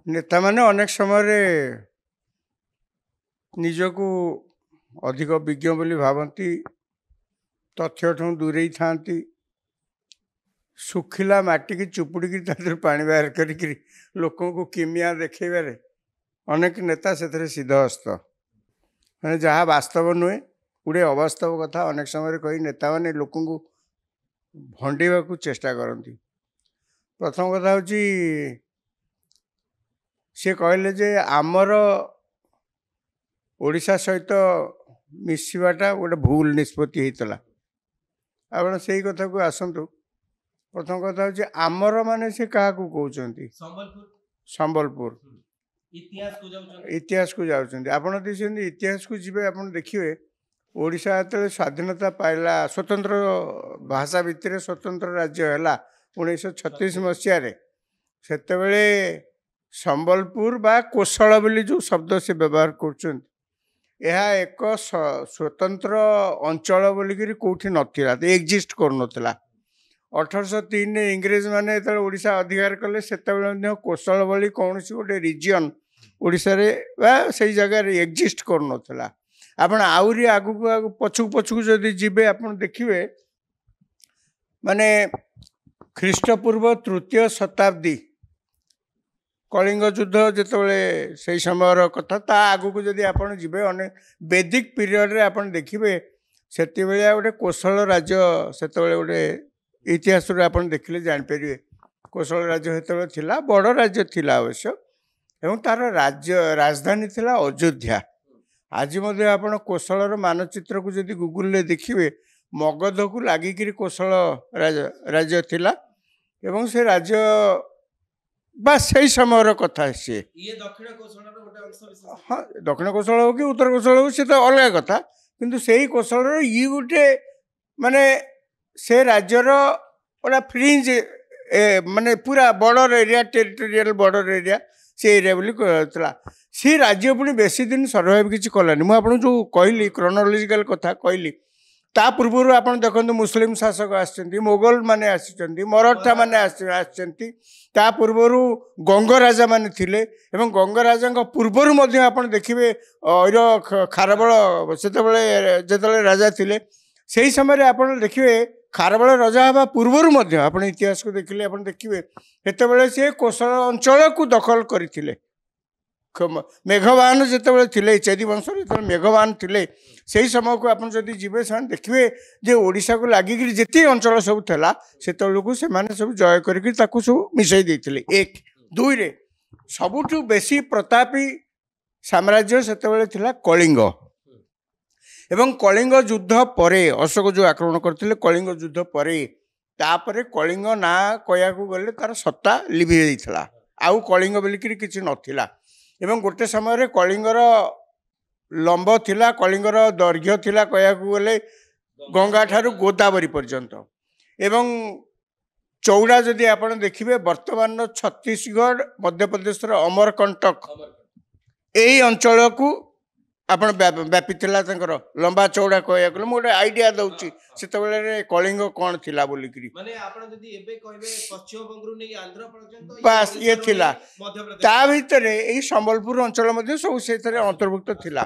नेता माने अनेक समय निजको अधिक विज्ञ बोली भावती तथ्य दूरे था सुखिला माटी की चुपुड़ी की पानी बाहर कर लोकों को किमिया देखेबारे अनेक नेता से सिद्धहस्त मैंने जहाँ वास्तव नुहे गुड़े अवास्तव कथा अनेक समय कही नेता मैंने लोक भंडा को चेष्टा करती। प्रथम कथा हूँ सी कहले जे आमर ओडिशा सहित मिसवाटा गोटे भूल निष्पत्ति होता आप से कथा को आसतु। प्रथम कथा हूँ आमर माने से क्या कहते संबलपुर इतिहास को जाऊँ आपड़ इतिहास को जी आप देखिए ओडिशा जो स्वाधीनता पाइला स्वतंत्र भाषा भितर स्वतंत्र राज्य है 1936 मसीह से संबलपुर बा कोशल बोली जो शब्द से व्यवहार कर एक स्वतंत्र अंचल बोलिकी कौटी नाला एक्जिस्ट कर 1803 इंग्रेज माने जो ओडिशा अधिकार कले से कोशल बोली कौन गोटे रिजियन ओडिशा से जगह एक्जिस्ट कर आपण आहरी आगु आगु पछुक पछुक जदि जीवे आप देखिए माने ख्रीष्टपूर्व तृतीय शताब्दी कलिंग युद्ध जितेबाला से समय कथा ता आगु को जदि आप जीवे अनेक वैदिक पीरियड रे आप देखिए से गोटे कोशल राज्य से गोटे इतिहास आप देखिले जापर कोशल राज्य से बड़ राज्य थिला अवश्य एवं तार राज्य राजधानी थिला अयोध्या। आज मध्य आप कोशलर मानचित्र को जदि गूगल देखिए मगध को लगिकी कोशल राज्य थिला एवं से राज्य बा से समय कथा सी हाँ दक्षिण कोशल हो कि उत्तर कोशल हो सी तो अलग कथा किंतु से ही कोशल ये गोटे माने से राज्यर गोटा फ्रिंज माने पूरा border area territorial border area से एरिया बोली कहला सी राज्य पुणी बेसी दिन सर्वाइव किसी कलानी मुझे जो कहली क्रोनोलॉजिकल कथा कहली ता पूर्व आप देखो मुस्लिम शासक आसछन्ति मोगल माने आसछन्ति मराठा माने आसछन्ति ता पूर्व गंग राजा माने थिले एवं गंग राजा पूर्वर मध्य आप देखिए ऐर खारबल से राजा थिले से समय आप देखिए खारबल राजा हवा पूर्वर मध्य आप इतिहास को देखिले आप देखिए सेतबेले से कोशल अंचल को दखल करथिले मेघवान जिते थे चेदी वंश जो मेघवान थे से समय को आप जीवे से देखिए जे ओडिशा को लगिकी जिते अंचल सब था से सब जय करके सब मिसई देते एक दुई रे सबुठु बेसी प्रतापी साम्राज्य से कलिंग एवं कलिंग युद्ध पर अशोक जो आक्रमण करते कलिंग युद्ध पर तापर कलिंग ना कह गले तार सत्ता लिभि जाता आउ कलिंग बोलिकी किसी नथिला एवं गोटे समय कलिंगर लंब थिला कलिंगर दैर्घ्य थिला कह गले गंगा ठारू गोदावरी पर्यंत एवं चौड़ा जदि आप देखिए वर्तमान छत्तीसगढ़ मध्य प्रदेश अमरकंटक यही अंचल को आपण व्यापी लंबा चौड़ा कह गले मुझे आईडिया दूसरी से कलिंग कौन थिला बोलिकी बास ये थिला ता भितर यही संबलपुर अंचल सब से अंतर्भुक्त थिला।